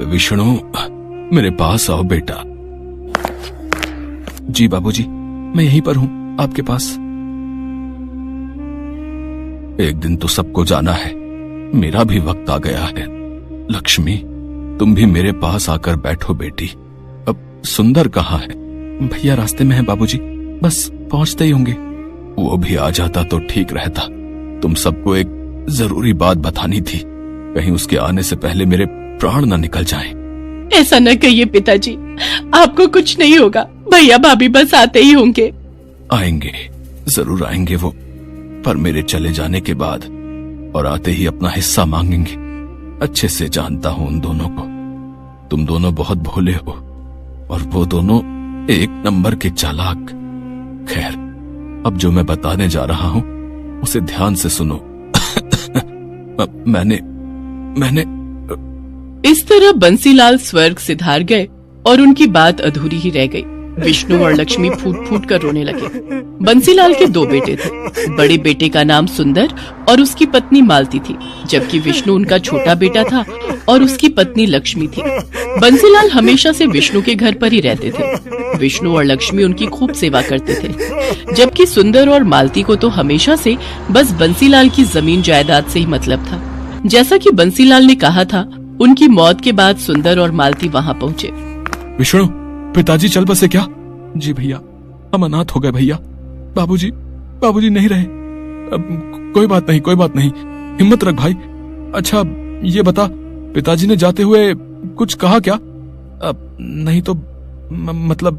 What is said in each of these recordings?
विष्णु, मेरे पास आओ बेटा। जी बाबूजी, मैं यहीं पर हूं आपके पास। एक दिन तो सबको जाना है, मेरा भी वक्त आ गया है। लक्ष्मी, तुम भी मेरे पास आकर बैठो बेटी। अब सुंदर कहाँ है? भैया रास्ते में है बाबूजी, बस पहुंचते ही होंगे। वो भी आ जाता तो ठीक रहता। तुम सबको एक जरूरी बात बतानी थी, कहीं उसके आने से पहले मेरे प्राण न निकल जाएं। ऐसा न कहिए पिताजी, आपको कुछ नहीं होगा। भैया भाभी बस आते ही होंगे। आएंगे, जरूर आएंगे वो, पर मेरे चले जाने के बाद और आते ही अपना हिस्सा मांगेंगे। अच्छे से जानता हूं उन दोनों को। तुम दोनों बहुत भोले हो और वो दोनों एक नंबर के चालाक। खैर, अब जो मैं बताने जा रहा हूं उसे ध्यान से सुनो। मैंने इस तरह बंसीलाल स्वर्ग सिधार गए और उनकी बात अधूरी ही रह गई। विष्णु और लक्ष्मी फूट फूट कर रोने लगे। बंसीलाल के 2 बेटे थे। बड़े बेटे का नाम सुंदर और उसकी पत्नी मालती थी, जबकि विष्णु उनका छोटा बेटा था और उसकी पत्नी लक्ष्मी थी। बंसीलाल हमेशा से विष्णु के घर पर ही रहते थे। विष्णु और लक्ष्मी उनकी खूब सेवा करते थे, जबकि सुंदर और मालती को तो हमेशा से बस बंसीलाल की जमीन जायदाद से ही मतलब था। जैसा कि बंसीलाल ने कहा था, उनकी मौत के बाद सुंदर और मालती वहाँ पहुँचे। विष्णु, पिताजी चल बसे क्या? जी भैया, हम अनाथ हो गए भैया। बाबूजी नहीं रहे। अब कोई बात नहीं, हिम्मत रख भाई। अच्छा ये बता, पिताजी ने जाते हुए कुछ कहा क्या? अब नहीं तो मतलब,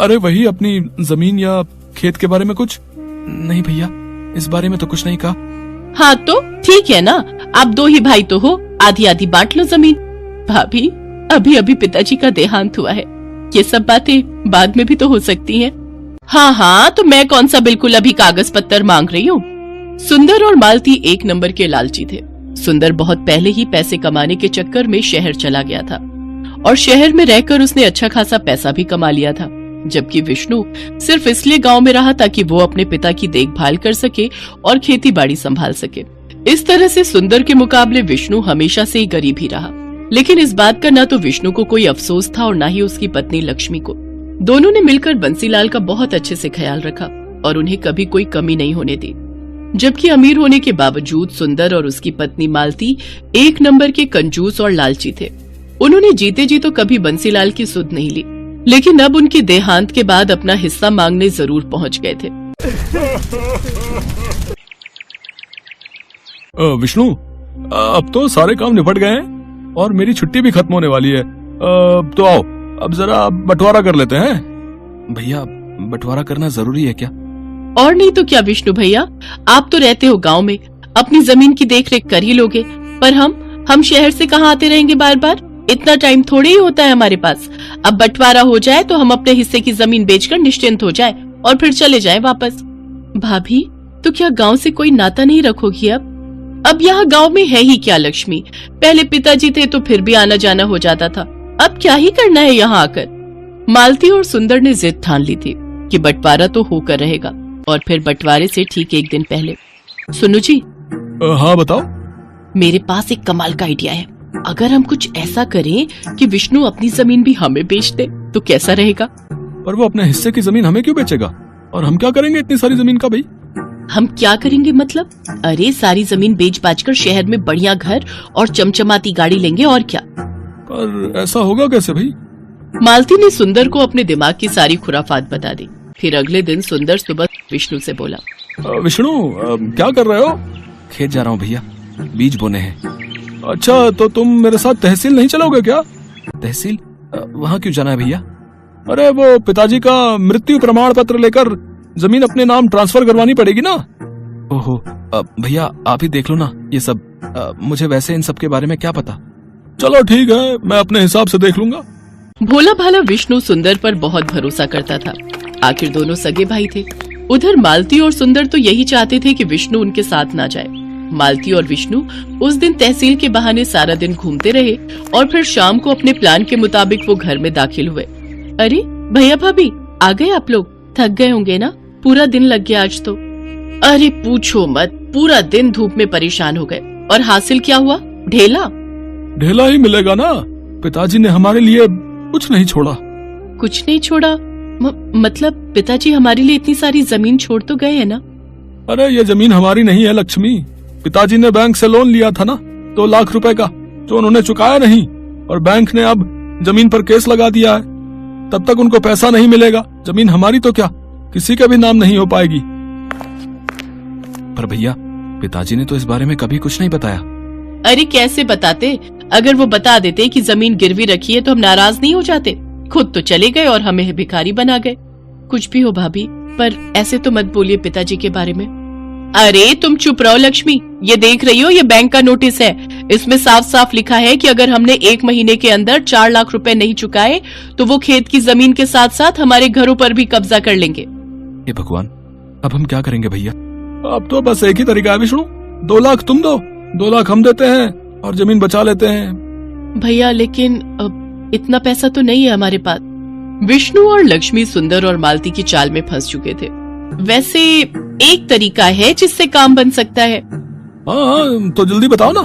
अरे वही अपनी जमीन या खेत के बारे में कुछ? नहीं भैया, इस बारे में तो कुछ नहीं कहा। हाँ तो ठीक है ना, आप 2 ही भाई तो हो, आधी आधी बांट लो जमीन। भाभी, अभी पिताजी का देहांत हुआ है, ये सब बातें बाद में भी तो हो सकती हैं। हाँ, तो मैं कौन सा बिल्कुल अभी कागज पत्तर मांग रही हूँ। सुंदर और मालती एक नंबर के लालची थे। सुंदर बहुत पहले ही पैसे कमाने के चक्कर में शहर चला गया था और शहर में रहकर उसने अच्छा खासा पैसा भी कमा लिया था, जबकि विष्णु सिर्फ इसलिए गांव में रहा ताकि वो अपने पिता की देखभाल कर सके और खेती बाड़ी संभाल सके। इस तरह से सुंदर के मुकाबले विष्णु हमेशा से ही गरीब ही रहा। लेकिन इस बात का न तो विष्णु को कोई अफसोस था और न ही उसकी पत्नी लक्ष्मी को। दोनों ने मिलकर बंसीलाल का बहुत अच्छे से ख्याल रखा और उन्हें कभी कोई कमी नहीं होने दी। जबकि अमीर होने के बावजूद सुंदर और उसकी पत्नी मालती एक नंबर के कंजूस और लालची थे। उन्होंने जीते जी तो कभी बंसीलाल की सुध नहीं ली, लेकिन अब उनके देहांत के बाद अपना हिस्सा मांगने जरूर पहुंच गए थे। विष्णु, अब तो सारे काम निपट गए हैं और मेरी छुट्टी भी खत्म होने वाली है। तो आओ, अब जरा बंटवारा कर लेते हैं। भैया, बंटवारा करना जरूरी है क्या? और नहीं तो क्या विष्णु भैया, आप तो रहते हो गांव में, अपनी जमीन की देखरेख कर ही लोगे, पर हम शहर से कहाँ आते रहेंगे बार बार? इतना टाइम थोड़े ही होता है हमारे पास। अब बंटवारा हो जाए तो हम अपने हिस्से की जमीन बेचकर निश्चिंत हो जाए और फिर चले जाएं वापस। भाभी, तो क्या गांव से कोई नाता नहीं रखोगी? अब यहाँ गांव में है ही क्या लक्ष्मी? पहले पिताजी थे तो फिर भी आना जाना हो जाता था, अब क्या ही करना है यहाँ आकर? मालती और सुंदर ने जिद ठान ली थी कि बंटवारा तो होकर रहेगा। और फिर बंटवारे से ठीक एक दिन पहले, सुनो जी। हाँ बताओ। मेरे पास एक कमाल का आइडिया है। अगर हम कुछ ऐसा करें कि विष्णु अपनी जमीन भी हमें बेच दे तो कैसा रहेगा? पर वो अपने हिस्से की जमीन हमें क्यों बेचेगा? और हम क्या करेंगे इतनी सारी जमीन का भाई? हम क्या करेंगे मतलब? अरे सारी जमीन बेच बाच कर शहर में बढ़िया घर और चमचमाती गाड़ी लेंगे, और क्या। पर ऐसा होगा कैसे भाई? मालती ने सुंदर को अपने दिमाग की सारी खुराफात बता दी। फिर अगले दिन सुंदर सुबह विष्णु से बोला, विष्णु, क्या कर रहे हो? खेत जा रहा हूँ भैया, बीज बोने हैं। अच्छा, तो तुम मेरे साथ तहसील नहीं चलोगे क्या? तहसील? वहाँ क्यों जाना है भैया? अरे वो पिताजी का मृत्यु प्रमाण पत्र लेकर जमीन अपने नाम ट्रांसफर करवानी पड़ेगी ना। ओहो, भैया आप ही देख लो ना ये सब, मुझे वैसे इन सब के बारे में क्या पता। चलो ठीक है, मैं अपने हिसाब से देख लूंगा। भोला भाला विष्णु सुंदर पर बहुत भरोसा करता था। आखिर दोनों सगे भाई थे। उधर मालती और सुंदर तो यही चाहते थे कि विष्णु उनके साथ ना जाए। मालती और विष्णु उस दिन तहसील के बहाने सारा दिन घूमते रहे और फिर शाम को अपने प्लान के मुताबिक वो घर में दाखिल हुए। अरे भैया भाभी, आ गए आप लोग? थक गए होंगे ना, पूरा दिन लग गया आज तो। अरे पूछो मत, पूरा दिन धूप में परेशान हो गए। और हासिल क्या हुआ? ढेला। ढेला ही मिलेगा ना। पिताजी ने हमारे लिए कुछ नहीं छोड़ा। कुछ नहीं छोड़ा? मतलब पिताजी हमारे लिए इतनी सारी जमीन छोड़ तो गए हैं ना? अरे ये जमीन हमारी नहीं है लक्ष्मी। पिताजी ने बैंक से लोन लिया था ना 2 लाख रुपए का, जो उन्होंने चुकाया नहीं, और बैंक ने अब जमीन पर केस लगा दिया है। तब तक उनको पैसा नहीं मिलेगा। जमीन हमारी तो क्या, किसी के भी नाम नहीं हो पाएगी। पर भैया, पिताजी ने तो इस बारे में कभी कुछ नहीं बताया। अरे कैसे बताते? अगर वो बता देते कि जमीन गिरवी रखी है तो हम नाराज नहीं हो जाते? खुद तो चले गए और हमें भिखारी बना गए। कुछ भी हो भाभी, पर ऐसे तो मत बोलिए पिताजी के बारे में। अरे तुम चुप रहो लक्ष्मी। ये देख रही हो, ये बैंक का नोटिस है। इसमें साफ साफ लिखा है कि अगर हमने 1 महीने के अंदर 4 लाख रुपए नहीं चुकाए तो वो खेत की जमीन के साथ साथ हमारे घरों पर भी कब्जा कर लेंगे। हे भगवान, अब हम क्या करेंगे भैया? अब तो बस एक ही तरीका है विष्णु, 2 लाख तुम दो, 2 लाख हम देते हैं और जमीन बचा लेते हैं। भैया लेकिन इतना पैसा तो नहीं है हमारे पास। विष्णु और लक्ष्मी सुंदर और मालती की चाल में फंस चुके थे। वैसे एक तरीका है जिससे काम बन सकता है। हाँ, तो जल्दी बताओ ना।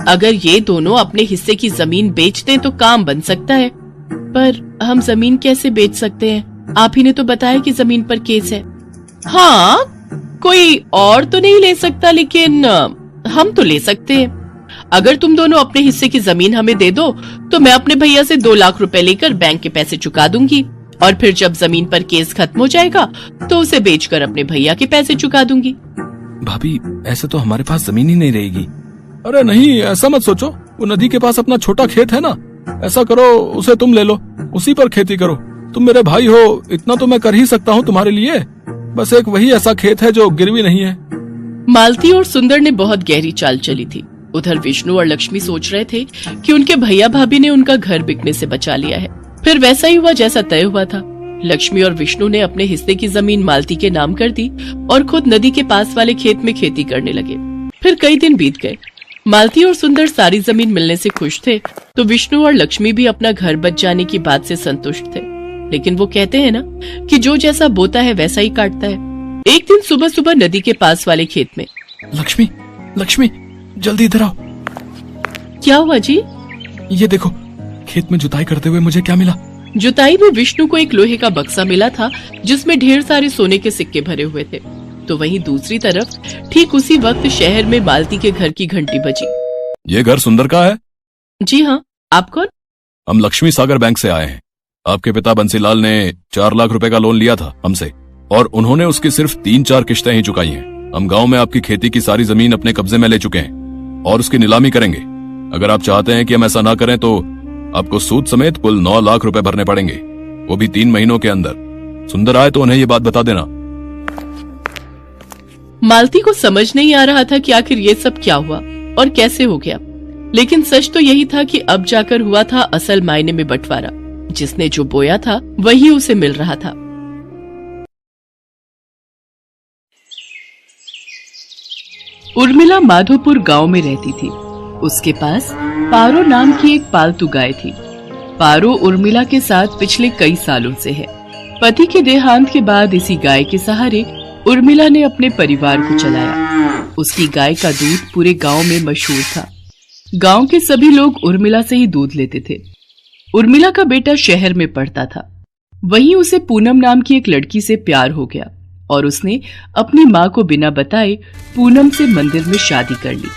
अगर ये दोनों अपने हिस्से की जमीन बेच दें तो काम बन सकता है। पर हम जमीन कैसे बेच सकते हैं? आप ही ने तो बताया कि जमीन पर केस है। हाँ, कोई और तो नहीं ले सकता, लेकिन हम तो ले सकते हैं। अगर तुम दोनों अपने हिस्से की जमीन हमें दे दो तो मैं अपने भैया से 2 लाख रुपए लेकर बैंक के पैसे चुका दूंगी, और फिर जब जमीन पर केस खत्म हो जाएगा तो उसे बेचकर अपने भैया के पैसे चुका दूंगी। भाभी, ऐसे तो हमारे पास जमीन ही नहीं रहेगी। अरे नहीं, ऐसा मत सोचो। वो नदी के पास अपना छोटा खेत है ना, ऐसा करो उसे तुम ले लो, उसी पर खेती करो। तुम मेरे भाई हो, इतना तो मैं कर ही सकता हूँ तुम्हारे लिए। बस एक वही ऐसा खेत है जो गिरवी नहीं है। मालती और सुंदर ने बहुत गहरी चाल चली थी। उधर विष्णु और लक्ष्मी सोच रहे थे कि उनके भैया भाभी ने उनका घर बिकने से बचा लिया है। फिर वैसा ही हुआ जैसा तय हुआ था। लक्ष्मी और विष्णु ने अपने हिस्से की जमीन मालती के नाम कर दी और खुद नदी के पास वाले खेत में खेती करने लगे। फिर कई दिन बीत गए। मालती और सुंदर सारी जमीन मिलने से खुश थे, तो विष्णु और लक्ष्मी भी अपना घर बच जाने की बात से संतुष्ट थे। लेकिन वो कहते हैं ना कि जो जैसा बोता है वैसा ही काटता है। एक दिन सुबह सुबह नदी के पास वाले खेत में, लक्ष्मी, लक्ष्मी, जल्दी इधर आओ। क्या हुआ जी? ये देखो, खेत में जुताई करते हुए मुझे क्या मिला? जुताई में विष्णु को एक लोहे का बक्सा मिला था जिसमें ढेर सारे सोने के सिक्के भरे हुए थे। तो वहीं दूसरी तरफ ठीक उसी वक्त शहर में मालती के घर की घंटी बजी। ये घर सुंदर का है? जी हाँ, आप कौन? हम लक्ष्मी सागर बैंक से आए हैं। आपके पिता बंसीलाल ने 4 लाख रुपए का लोन लिया था हमसे, और उन्होंने उसकी सिर्फ 3-4 किश्तें ही चुकाई हैं। हम गांव में आपकी खेती की सारी जमीन अपने कब्जे में ले चुके हैं और उसकी नीलामी करेंगे। अगर आप चाहते हैं कि हम ऐसा ना करें तो आपको सूद समेत कुल 9 लाख रुपए भरने पड़ेंगे, वो भी 3 महीनों के अंदर। सुंदर आए तो उन्हें ये बात बता देना। मालती को समझ नहीं आ रहा था कि आखिर ये सब क्या हुआ और कैसे हो गया, लेकिन सच तो यही था कि अब जाकर हुआ था असल मायने में बंटवारा। जिसने जो बोया था वही उसे मिल रहा था। उर्मिला माधोपुर गांव में रहती थी। उसके पास पारो नाम की एक पालतू गाय थी। पारो उर्मिला के साथ पिछले कई सालों से है। पति के देहांत के बाद इसी गाय के सहारे उर्मिला ने अपने परिवार को चलाया। उसकी गाय का दूध पूरे गांव में मशहूर था। गांव के सभी लोग उर्मिला से ही दूध लेते थे। उर्मिला का बेटा शहर में पढ़ता था। वहीं उसे पूनम नाम की एक लड़की से प्यार हो गया और उसने अपनी माँ को बिना बताए पूनम से मंदिर में शादी कर ली।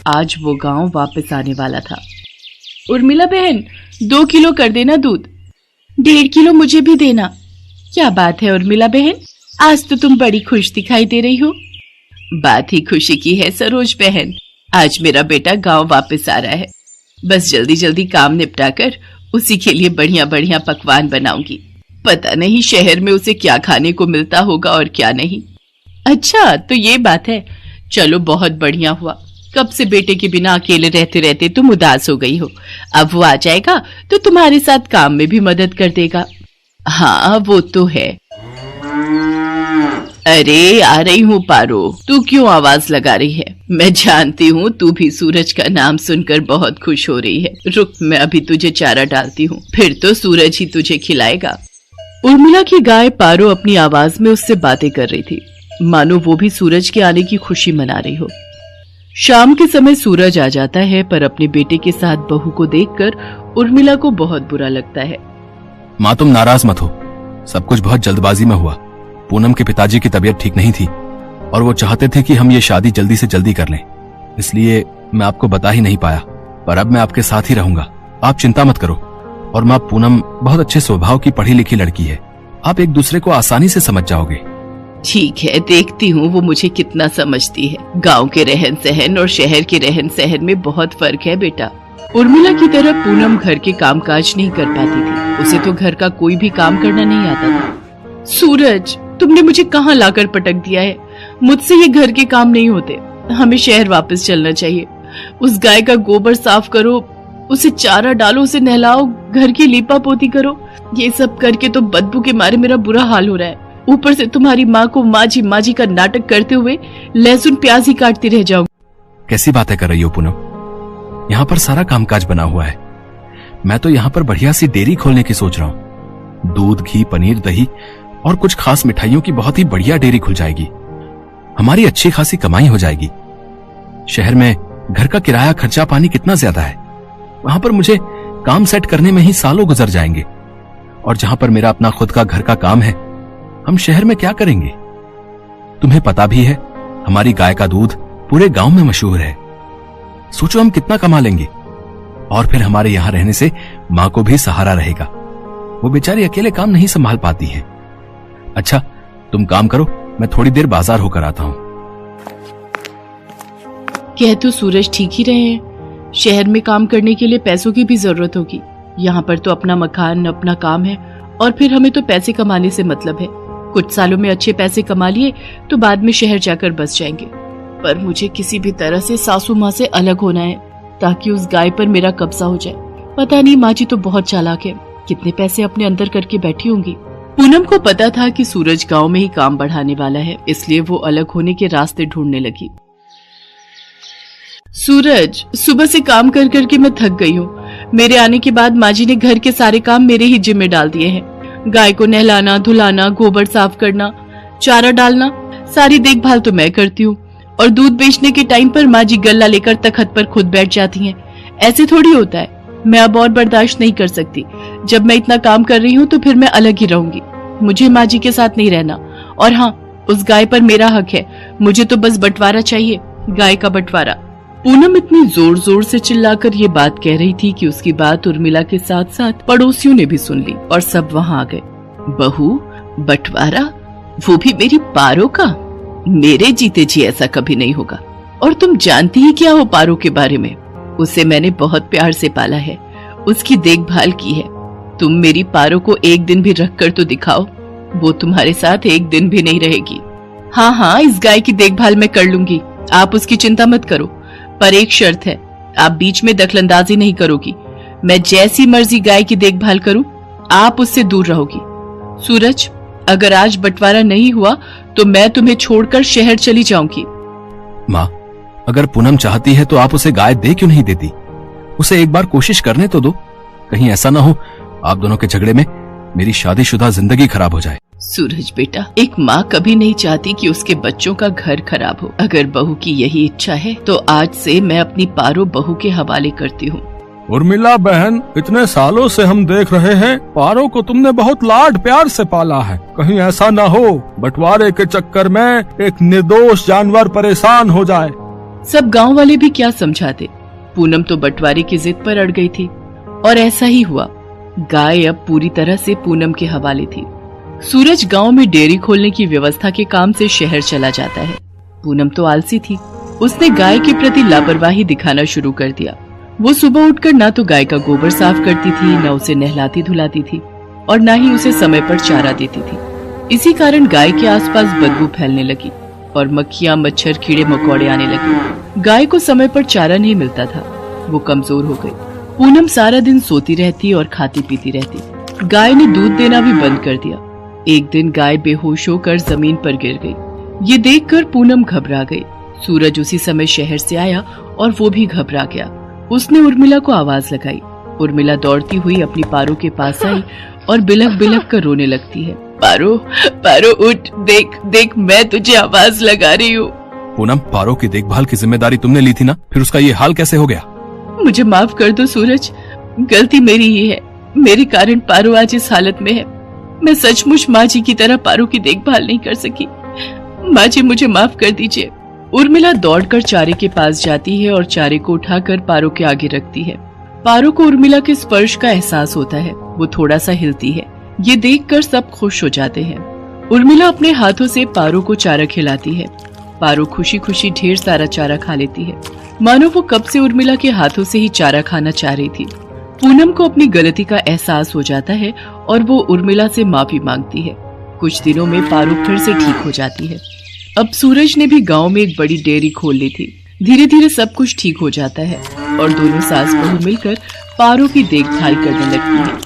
आज वो गांव वापस आने वाला था। उर्मिला बहन, 2 किलो कर देना दूध। 1.5 किलो मुझे भी देना। क्या बात है उर्मिला बहन, आज तो तुम बड़ी खुश दिखाई दे रही हो। बात ही खुशी की है सरोज बहन, आज मेरा बेटा गांव वापस आ रहा है। बस जल्दी जल्दी काम निपटा कर उसी के लिए बढ़िया बढ़िया पकवान बनाऊंगी। पता नहीं शहर में उसे क्या खाने को मिलता होगा और क्या नहीं। अच्छा तो ये बात है, चलो बहुत बढ़िया हुआ। कब से बेटे के बिना अकेले रहते रहते तुम उदास हो गई हो। अब वो आ जाएगा तो तुम्हारे साथ काम में भी मदद कर देगा। हाँ वो तो है। अरे आ रही हूँ पारो, तू क्यों आवाज लगा रही है? मैं जानती हूँ तू भी सूरज का नाम सुनकर बहुत खुश हो रही है। रुक, मैं अभी तुझे चारा डालती हूँ, फिर तो सूरज ही तुझे खिलाएगा। उर्मिला की गाय पारो अपनी आवाज में उससे बातें कर रही थी, मानो वो भी सूरज के आने की खुशी मना रही हो। शाम के समय सूरज आ जाता है, पर अपने बेटे के साथ बहू को देखकर उर्मिला को बहुत बुरा लगता है। माँ तुम नाराज मत हो, सब कुछ बहुत जल्दबाजी में हुआ। पूनम के पिताजी की तबीयत ठीक नहीं थी और वो चाहते थे कि हम ये शादी जल्दी से जल्दी कर लें, इसलिए मैं आपको बता ही नहीं पाया। पर अब मैं आपके साथ ही रहूंगा, आप चिंता मत करो। और माँ पूनम बहुत अच्छे स्वभाव की पढ़ी लिखी लड़की है, आप एक दूसरे को आसानी से समझ जाओगे। ठीक है, देखती हूँ वो मुझे कितना समझती है। गांव के रहन सहन और शहर के रहन सहन में बहुत फर्क है बेटा। उर्मिला की तरह पूनम घर के कामकाज नहीं कर पाती थी, उसे तो घर का कोई भी काम करना नहीं आता था। सूरज, तुमने मुझे कहाँ लाकर पटक दिया है? मुझसे ये घर के काम नहीं होते, हमें शहर वापस चलना चाहिए। उस गाय का गोबर साफ करो, उसे चारा डालो, उसे नहलाओ, घर की लीपा पोती करो। ये सब करके तो बदबू के मारे मेरा बुरा हाल हो रहा है। ऊपर से तुम्हारी माँ को माँ जी का नाटक करते हुए लहसुन प्याज ही काटती रह जाऊंगी। कैसी बातें कर रही हो पूनम? यहाँ पर सारा कामकाज बना हुआ है। मैं तो यहाँ पर बढ़िया सी डेयरी खोलने की सोच रहा हूँ। दूध, घी, पनीर, दही और कुछ खास मिठाइयों की बहुत ही बढ़िया डेयरी खुल जाएगी। हमारी अच्छी खासी कमाई हो जाएगी। शहर में घर का किराया, खर्चा पानी कितना ज्यादा है, वहां पर मुझे काम सेट करने में ही सालों गुजर जाएंगे। और जहां पर मेरा अपना खुद का घर का काम है, हम शहर में क्या करेंगे? तुम्हें पता भी है, हमारी गाय का दूध पूरे गांव में मशहूर है। सोचो हम कितना कमा लेंगे। और फिर हमारे यहां रहने से मां को भी सहारा रहेगा, वो बेचारी अकेले काम नहीं संभाल पाती है। अच्छा तुम काम करो, मैं थोड़ी देर बाजार होकर आता हूं। कह तो सूरज ठीक ही रहे हैं, शहर में काम करने के लिए पैसों की भी जरूरत होगी। यहाँ पर तो अपना मकान, अपना काम है, और फिर हमें तो पैसे कमाने से मतलब है। कुछ सालों में अच्छे पैसे कमा लिए तो बाद में शहर जाकर बस जाएंगे। पर मुझे किसी भी तरह से सासू माँ से अलग होना है, ताकि उस गाय पर मेरा कब्जा हो जाए। पता नहीं, माँ जी तो बहुत चालाक है, कितने पैसे अपने अंदर करके बैठी होंगी। पूनम को पता था कि सूरज गांव में ही काम बढ़ाने वाला है, इसलिए वो अलग होने के रास्ते ढूंढने लगी। सूरज, सुबह से काम कर करके मैं थक गई हूँ। मेरे आने के बाद माँ जी ने घर के सारे काम मेरे ही जिम्मे डाल दिए हैं। गाय को नहलाना, धुलाना, गोबर साफ करना, चारा डालना, सारी देखभाल तो मैं करती हूँ। और दूध बेचने के टाइम पर माँ जी गल्ला लेकर तखत पर खुद बैठ जाती हैं। ऐसे थोड़ी होता है। मैं अब और बर्दाश्त नहीं कर सकती। जब मैं इतना काम कर रही हूँ तो फिर मैं अलग ही रहूंगी। मुझे माँ जी के साथ नहीं रहना। और हाँ, उस गाय पर मेरा हक है, मुझे तो बस बंटवारा चाहिए, गाय का बंटवारा। पूनम इतनी जोर जोर से चिल्लाकर ये बात कह रही थी कि उसकी बात उर्मिला के साथ साथ पड़ोसियों ने भी सुन ली और सब वहाँ आ गए। बहू, बंटवारा? वो भी मेरी पारो का? मेरे जीते जी ऐसा कभी नहीं होगा। और तुम जानती ही क्या हो पारो के बारे में? उसे मैंने बहुत प्यार से पाला है, उसकी देखभाल की है। तुम मेरी पारो को एक दिन भी रख कर तो दिखाओ, वो तुम्हारे साथ एक दिन भी नहीं रहेगी। हाँ हाँ, इस गाय की देखभाल मैं कर लूंगी, आप उसकी चिंता मत करो। पर एक शर्त है, आप बीच में दखलंदाजी नहीं करोगी। मैं जैसी मर्जी गाय की देखभाल करूं, आप उससे दूर रहोगी। सूरज, अगर आज बंटवारा नहीं हुआ तो मैं तुम्हें छोड़कर शहर चली जाऊंगी। माँ, अगर पूनम चाहती है तो आप उसे गाय दे क्यों नहीं देती? उसे एक बार कोशिश करने तो दो। कहीं ऐसा ना हो आप दोनों के झगड़े में मेरी शादीशुदा जिंदगी खराब हो जाए। सूरज बेटा, एक माँ कभी नहीं चाहती कि उसके बच्चों का घर खराब हो। अगर बहू की यही इच्छा है तो आज से मैं अपनी पारो बहू के हवाले करती हूँ। उर्मिला बहन, इतने सालों से हम देख रहे हैं पारो को तुमने बहुत लाड प्यार से पाला है। कहीं ऐसा न हो बंटवारे के चक्कर में एक निर्दोष जानवर परेशान हो जाए। सब गांव वाले भी क्या समझाते। पूनम तो बंटवारे की जिद पर अड़ गई थी और ऐसा ही हुआ। गाय अब पूरी तरह से पूनम के हवाले थी। सूरज गांव में डेयरी खोलने की व्यवस्था के काम से शहर चला जाता है। पूनम तो आलसी थी, उसने गाय के प्रति लापरवाही दिखाना शुरू कर दिया। वो सुबह उठकर ना तो गाय का गोबर साफ करती थी, न उसे नहलाती धुलाती थी और न ही उसे समय पर चारा देती थी। इसी कारण गाय के आसपास बदबू फैलने लगी और मक्खियां, मच्छर, कीड़े मकोड़े आने लगे। गाय को समय पर चारा नहीं मिलता था, वो कमजोर हो गई। पूनम सारा दिन सोती रहती और खाती पीती रहती। गाय ने दूध देना भी बंद कर दिया। एक दिन गाय बेहोश होकर जमीन पर गिर गई। ये देखकर पूनम घबरा गई। सूरज उसी समय शहर से आया और वो भी घबरा गया। उसने उर्मिला को आवाज लगाई। उर्मिला दौड़ती हुई अपनी पारो के पास आई और बिलख बिलख कर रोने लगती है। पारो, पारो उठ, देख देख, मैं तुझे आवाज लगा रही हूँ। पूनम, पारो की देखभाल की जिम्मेदारी तुमने ली थी ना, फिर उसका ये हाल कैसे हो गया? मुझे माफ कर दो सूरज, गलती मेरी ही है। मेरे कारण पारो आज इस हालत में है। मैं सचमुच माँ जी की तरह पारो की देखभाल नहीं कर सकी। माँ जी मुझे माफ कर दीजिए। उर्मिला दौड़कर चारे के पास जाती है और चारे को उठाकर पारो के आगे रखती है। पारो को उर्मिला के स्पर्श का एहसास होता है। वो थोड़ा सा हिलती है। ये देखकर सब खुश हो जाते हैं। उर्मिला अपने हाथों से पारो को चारा खिलाती है। पारो खुशी खुशी ढेर सारा चारा खा लेती है, मानो वो कब से उर्मिला के हाथों से ही चारा खाना चाह रही थी। पूनम को अपनी गलती का एहसास हो जाता है और वो उर्मिला से माफी मांगती है। कुछ दिनों में पारो फिर से ठीक हो जाती है। अब सूरज ने भी गांव में एक बड़ी डेयरी खोल ली थी। धीरे धीरे सब कुछ ठीक हो जाता है और दोनों सास बहू मिलकर पारो की देखभाल करने लगती है।